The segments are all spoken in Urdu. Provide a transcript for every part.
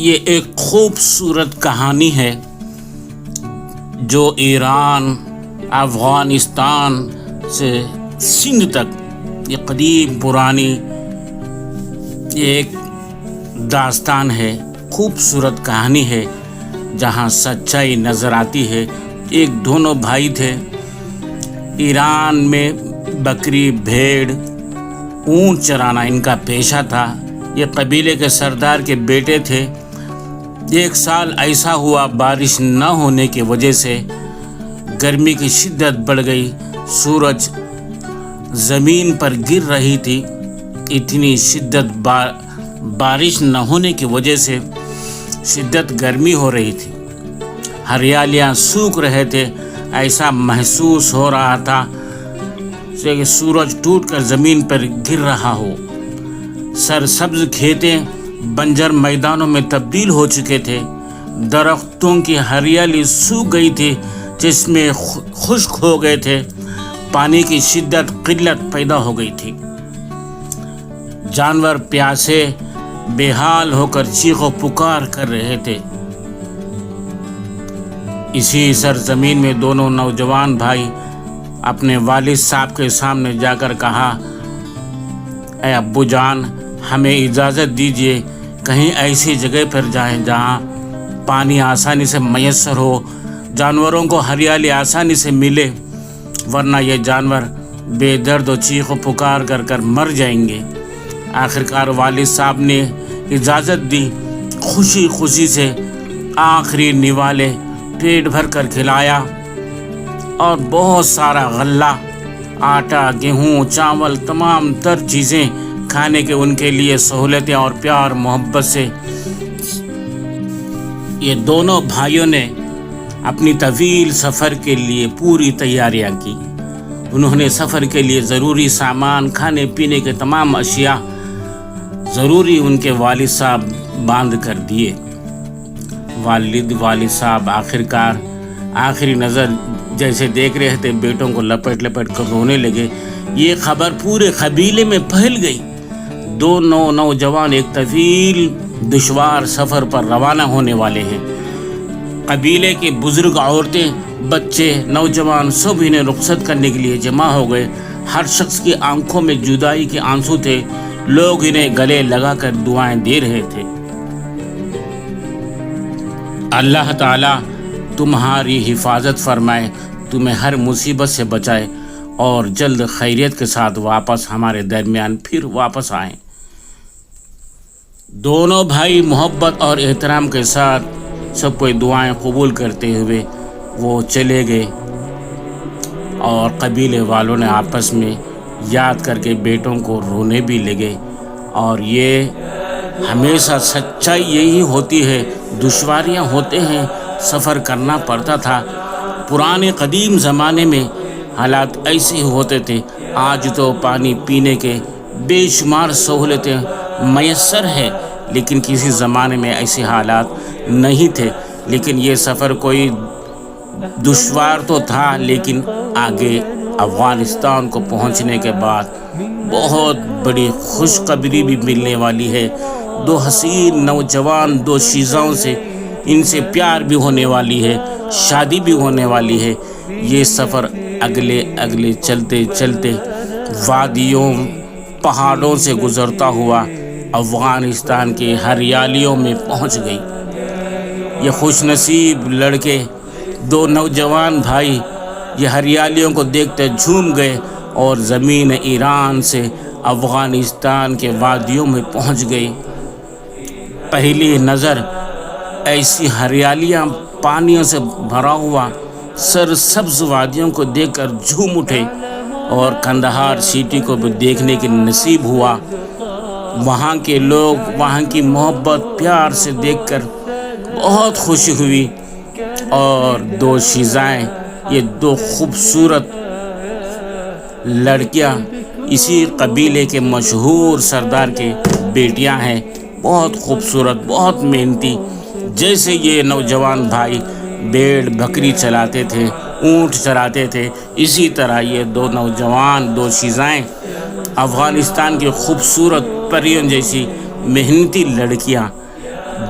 یہ ایک خوبصورت کہانی ہے جو ایران، افغانستان سے سندھ تک یہ قدیم پرانی یہ ایک داستان ہے، خوبصورت کہانی ہے جہاں سچائی نظر آتی ہے۔ ایک دونوں بھائی تھے، ایران میں بکری، بھیڑ، اونٹ چرانا ان کا پیشہ تھا۔ یہ قبیلے کے سردار کے بیٹے تھے۔ ایک سال ایسا ہوا، بارش نہ ہونے کی وجہ سے گرمی کی شدت بڑھ گئی، سورج زمین پر گر رہی تھی، اتنی شدت بارش نہ ہونے کی وجہ سے شدت گرمی ہو رہی تھی، ہریالیاں سوکھ رہے تھے۔ ایسا محسوس ہو رہا تھا کہ سورج ٹوٹ کر زمین پر گر رہا ہو۔ سرسبز کھیتیں بنجر میدانوں میں تبدیل ہو چکے تھے، درختوں کی ہریالی سوکھ گئی تھی، جس میں خشک ہو گئے تھے، پانی کی شدت قلت پیدا ہو گئی تھی، جانور پیاسے بے حال ہو کر چیخ و پکار کر رہے تھے۔ اسی سرزمین میں دونوں نوجوان بھائی اپنے والد صاحب کے سامنے جا کر کہا، اے ابو جان، ہمیں اجازت دیجیے، کہیں ایسی جگہ پر جائیں جہاں پانی آسانی سے میسر ہو، جانوروں کو ہریالی آسانی سے ملے، ورنہ یہ جانور بے درد و چیخ و پکار کر کر مر جائیں گے۔ آخرکار والد صاحب نے اجازت دی، خوشی خوشی سے آخری نوالے پیٹ بھر کر کھلایا اور بہت سارا غلہ، آٹا، گیہوں، چاول، تمام تر چیزیں کھانے کے ان کے لیے سہولتیں اور پیار محبت سے یہ دونوں بھائیوں نے اپنی طویل سفر کے لیے پوری تیاریاں کی۔ انہوں نے سفر کے لیے ضروری سامان، کھانے پینے کے تمام اشیاء ضروری ان کے والد صاحب باندھ کر دیے۔ والد صاحب آخرکار آخری نظر جیسے دیکھ رہے تھے، بیٹوں کو لپٹ لپٹ کر رونے لگے۔ یہ خبر پورے قبیلے میں پھیل گئی۔ دونوں نوجوان ایک طویل دشوار سفر پر روانہ ہونے والے ہیں۔ قبیلے کے بزرگ، عورتیں، بچے، نوجوان سب انہیں رخصت کرنے کے لیے جمع ہو گئے۔ ہر شخص کی آنکھوں میں جدائی کے آنسو تھے، لوگ انہیں گلے لگا کر دعائیں دے رہے تھے۔ اللہ تعالیٰ تمہاری حفاظت فرمائے، تمہیں ہر مصیبت سے بچائے اور جلد خیریت کے ساتھ واپس ہمارے درمیان پھر واپس آئیں۔ دونوں بھائی محبت اور احترام کے ساتھ سب کوئی دعائیں قبول کرتے ہوئے وہ چلے گئے، اور قبیلے والوں نے آپس میں یاد کر کے بیٹوں کو رونے بھی لگے۔ اور یہ ہمیشہ سچائی یہی ہوتی ہے، دشواریاں ہوتے ہیں، سفر کرنا پڑتا تھا۔ پرانے قدیم زمانے میں حالات ایسے ہی ہوتے تھے۔ آج تو پانی پینے کے بے شمار سہولتیں میسر ہے، لیکن کسی زمانے میں ایسے حالات نہیں تھے۔ لیکن یہ سفر کوئی دشوار تو تھا، لیکن آگے افغانستان کو پہنچنے کے بعد بہت بڑی خوشخبری بھی ملنے والی ہے۔ دو حسین نوجوان، دو شیزاؤں سے ان سے پیار بھی ہونے والی ہے، شادی بھی ہونے والی ہے۔ یہ سفر اگلے چلتے چلتے وادیوں، پہاڑوں سے گزرتا ہوا افغانستان کے ہریالیوں میں پہنچ گئی۔ یہ خوش نصیب لڑکے، دو نوجوان بھائی، یہ ہریالیوں کو دیکھتے جھوم گئے اور زمین ایران سے افغانستان کے وادیوں میں پہنچ گئی۔ پہلی نظر ایسی ہریالیاں، پانیوں سے بھرا ہوا سرسبز وادیوں کو دیکھ کر جھوم اٹھے، اور قندھار سٹی کو بھی دیکھنے کی نصیب ہوا۔ وہاں کے لوگ، وہاں کی محبت، پیار سے دیکھ کر بہت خوشی ہوئی، اور دو شیزائیں، یہ دو خوبصورت لڑکیاں اسی قبیلے کے مشہور سردار کے بیٹیاں ہیں، بہت خوبصورت، بہت محنتی۔ جیسے یہ نوجوان بھائی بھیڑ بکری چلاتے تھے، اونٹ چراتے تھے، اسی طرح یہ دو نوجوان، دو شیزائیں افغانستان کی خوبصورت پریوں جیسی محنتی لڑکیاں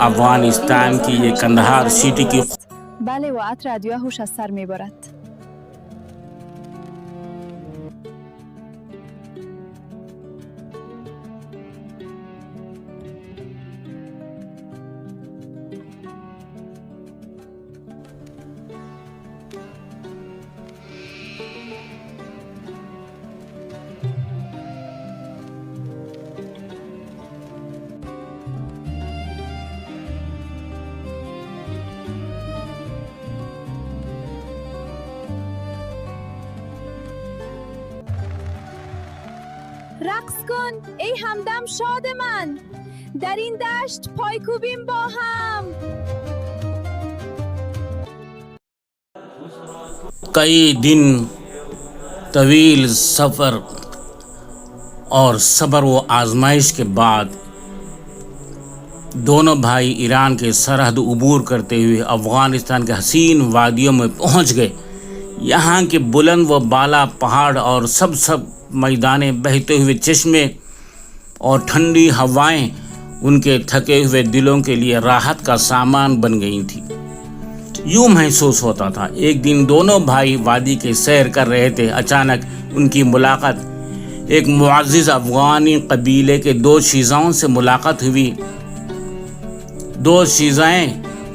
افغانستان کی یہ کندہار سٹی کی بله و عطر ادویه‌اش از سر میبرد. رقص کن ای همدم شاد من، در این دشت پایکوبیم با هم. کئی دن طویل سفر اور صبر و آزمائش کے بعد دونوں بھائی ایران کے سرحد عبور کرتے ہوئے افغانستان کے حسین وادیوں میں پہنچ گئے. یہاں کے بلند و بالا پہاڑ اور سب میدانیں، بہتے ہوئے چشمے اور ٹھنڈی ہوائیں ان کے تھکے ہوئے دلوں کے لیے راحت کا سامان بن گئی تھی. یوں محسوس ہوتا تھا ایک دن دونوں بھائی وادی کے سیر کر رہے تھے، اچانک ان کی ملاقات ایک معزز افغانی قبیلے کے 2 شیزاؤں سے ملاقات ہوئی. 2 شیزائیں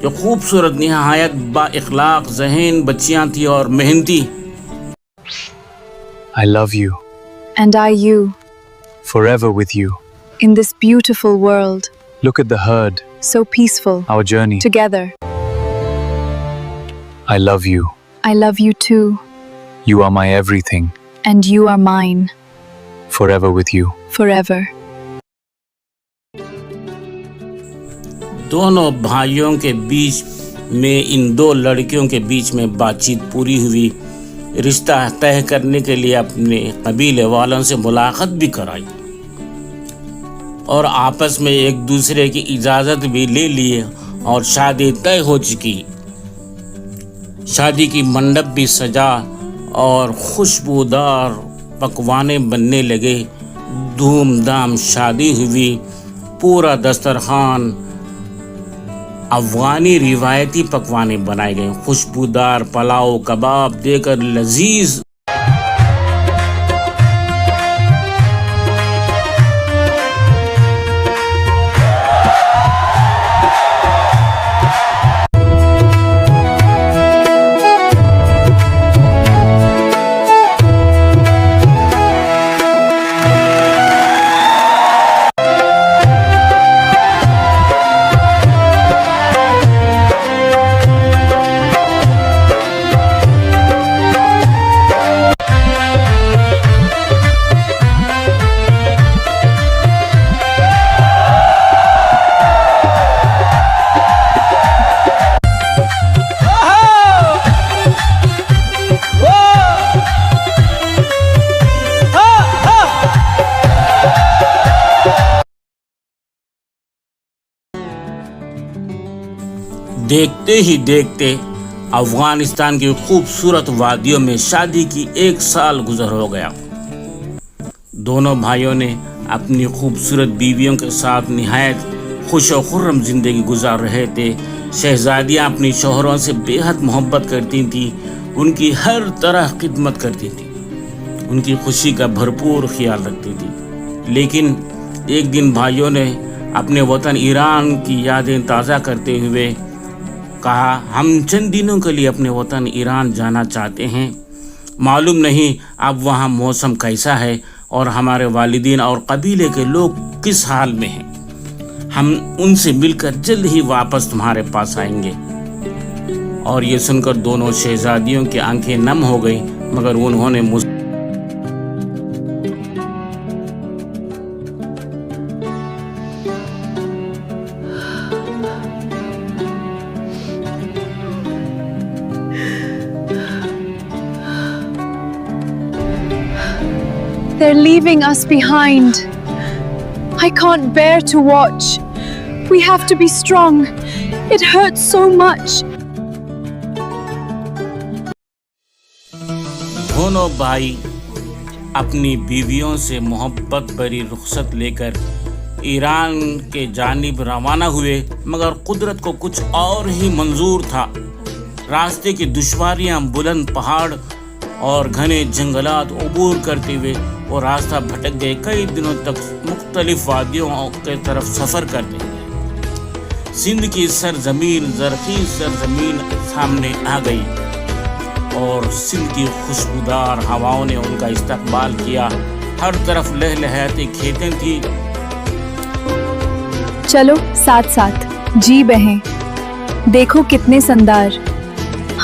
جو خوبصورت، نہایت با اخلاق ذہین بچیاں تھیں اور محنتی. I love you. And I you. Forever with you. In this beautiful world. Look at the herd. So peaceful. Our journey. Together. I love you. I love you too. You are my everything. And you are mine. Forever with you. Forever. دونوں بھائیوں کے بیچ میں ان 2 لڑکیوں کے بیچ میں بات چیت پوری ہوئی. رشتہ طے کرنے کے لیے اپنے قبیلے والوں سے ملاقات بھی کرائی اور آپس میں ایک دوسرے کی اجازت بھی لے لیے اور شادی طے ہو چکی. شادی کی منڈپ بھی سجا اور خوشبودار پکوانے بننے لگے. دھوم دھام شادی ہوئی. پورا دسترخوان افغانی روایتی پکوانے بنائے گئے. خوشبودار پلاؤ کباب دے کر لذیذ دیکھتے ہی دیکھتے افغانستان کی خوبصورت وادیوں میں شادی کی 1 سال گزر ہو گیا. دونوں بھائیوں نے اپنی خوبصورت بیویوں کے ساتھ نہایت خوش و خرم زندگی گزار رہے تھے. شہزادیاں اپنی شوہروں سے بے حد محبت کرتی تھیں، ان کی ہر طرح خدمت کرتی تھیں، ان کی خوشی کا بھرپور خیال رکھتی تھی. لیکن ایک دن بھائیوں نے اپنے وطن ایران کی یادیں تازہ کرتے ہوئے کہا، ہم چند دنوں کے لیے اپنے وطن ایران جانا چاہتے ہیں. معلوم نہیں اب وہاں موسم کیسا ہے اور ہمارے والدین اور قبیلے کے لوگ کس حال میں ہیں. ہم ان سے مل کر جلد ہی واپس تمہارے پاس آئیں گے. اور یہ سن کر دونوں شہزادیوں کی آنکھیں نم ہو گئی، مگر انہوں نے They're leaving us behind. I can't bear to watch. We have to be strong. It hurts so much. دونوں بھائی اپنی بیویوں سے محبت بری رخصت لے کر ایران کے جانب روانہ ہوئے، مگر قدرت کو کچھ اور ہی منظور تھا۔ راستے کی دشواریاں، بلند پہاڑ اور گھنے جنگلات عبور کرتے ہوئے وہ راستہ بھٹک گئے۔ کئی دنوں تک مختلف وادیوں کے طرف سفر کرتے ہوئے سندھ کی سرزمین، زرخیز سرزمین سامنے آ گئی اور سندھ کی خوشبودار ہواؤں نے ان کا استقبال کیا۔ ہر طرف لہلہاتی کھیتیں تھیں۔ چلو ساتھ ساتھ جی بہیں، دیکھو کتنے سندار،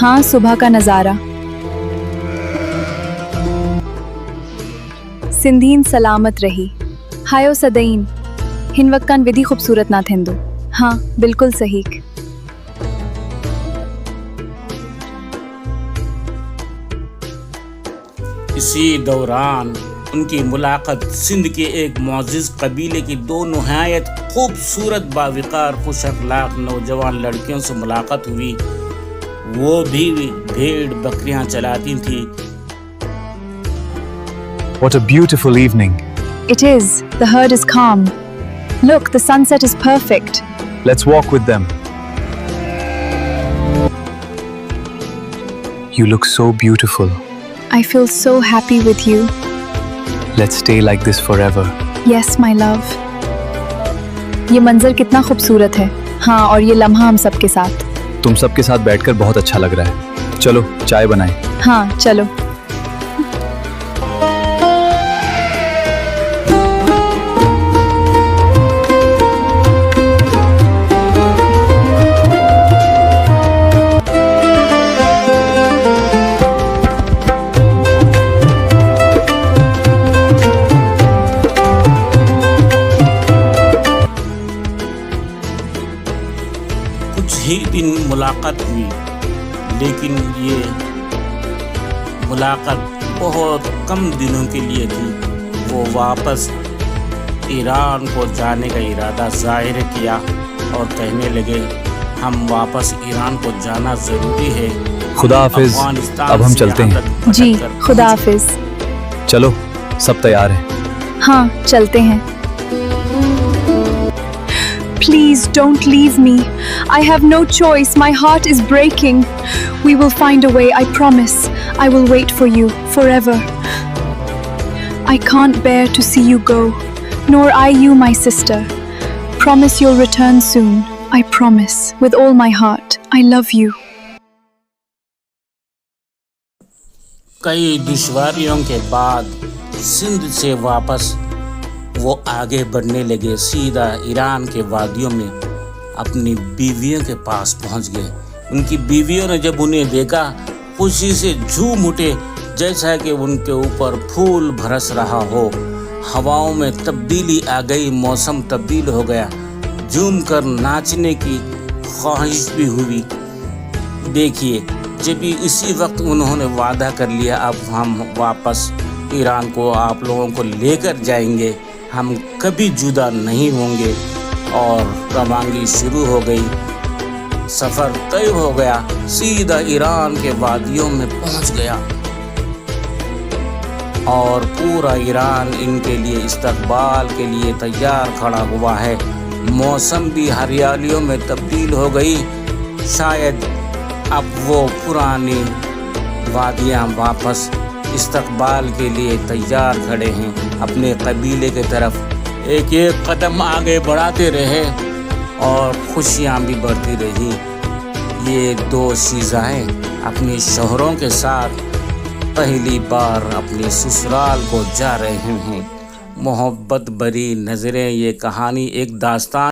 ہاں صبح کا نظارہ۔ سندھین سلامت رہی، ہایو سدائین، ہنوکان ودھی خوبصورت نہ تھندو۔ ہاں بالکل صحیح۔ اسی دوران ان کی ملاقات سندھ کے ایک معزز قبیلے کی دو نہایت خوبصورت باوقار خوش اخلاق نوجوان لڑکیوں سے ملاقات ہوئی۔ وہ بھی بھیڑ بکریاں چلاتی تھیں۔ What a beautiful evening. It is. The herd is calm. Look, the sunset is perfect. Let's walk with them. You look so beautiful. I feel so happy with you. Let's stay like this forever. Yes, my love. یہ منظر کتنا خوبصورت ہے، ہاں، اور یہ لمحہ ہم سب کے ساتھ۔ تم سب کے ساتھ بیٹھ کر بہت اچھا لگ رہا ہے۔ چلو چائے بنائیں۔ ہاں چلو۔ ہی دن ملاقات ہوئی، لیکن یہ ملاقات بہت کم دنوں کے لیے تھی۔ وہ واپس ایران کو جانے کا ارادہ ظاہر کیا اور کہنے لگے، ہم واپس ایران کو جانا ضروری ہے۔ خدا حافظ، اب ہم چلتے ہیں۔ جی خدا حافظ۔ چلو سب تیار ہیں؟ ہاں چلتے ہیں۔ Please don't leave me. I have no choice. My heart is breaking. We will find a way, I promise. I will wait for you forever. I can't bear to see you go, nor I you, my sister. Promise you'll return soon. I promise, with all my heart. I love you. کئی دشواریوں کے بعد سندھ سے واپس وہ آگے بڑھنے لگے، سیدھا ایران کے وادیوں میں اپنی بیویوں کے پاس پہنچ گئے۔ ان کی بیویوں نے جب انہیں دیکھا خوشی سے جھوم اٹھے، جیسا کہ ان کے اوپر پھول برس رہا ہو۔ ہواؤں میں تبدیلی آ گئی، موسم تبدیل ہو گیا، جھوم کر ناچنے کی خواہش بھی ہوئی۔ دیکھیے، جب اسی وقت انہوں نے وعدہ کر لیا، اب ہم واپس ایران کو آپ لوگوں کو لے کر جائیں گے، ہم کبھی جدا نہیں ہوں گے، اور روانگی شروع ہو گئی۔ سفر طے ہو گیا، سیدھا ایران کے وادیوں میں پہنچ گیا اور پورا ایران ان کے لیے استقبال کے لیے تیار کھڑا ہوا ہے۔ موسم بھی ہریالیوں میں تبدیل ہو گئی، شاید اب وہ پرانی وادیاں واپس استقبال کے لیے تیار کھڑے ہیں۔ اپنے قبیلے کی طرف ایک ایک قدم آگے بڑھاتے رہے اور خوشیاں بھی بڑھتی رہی۔ یہ دو شیزائیں اپنے شوہروں کے ساتھ پہلی بار اپنے سسرال کو جا رہے ہیں۔ محبت بری نظریں، یہ کہانی ایک داستان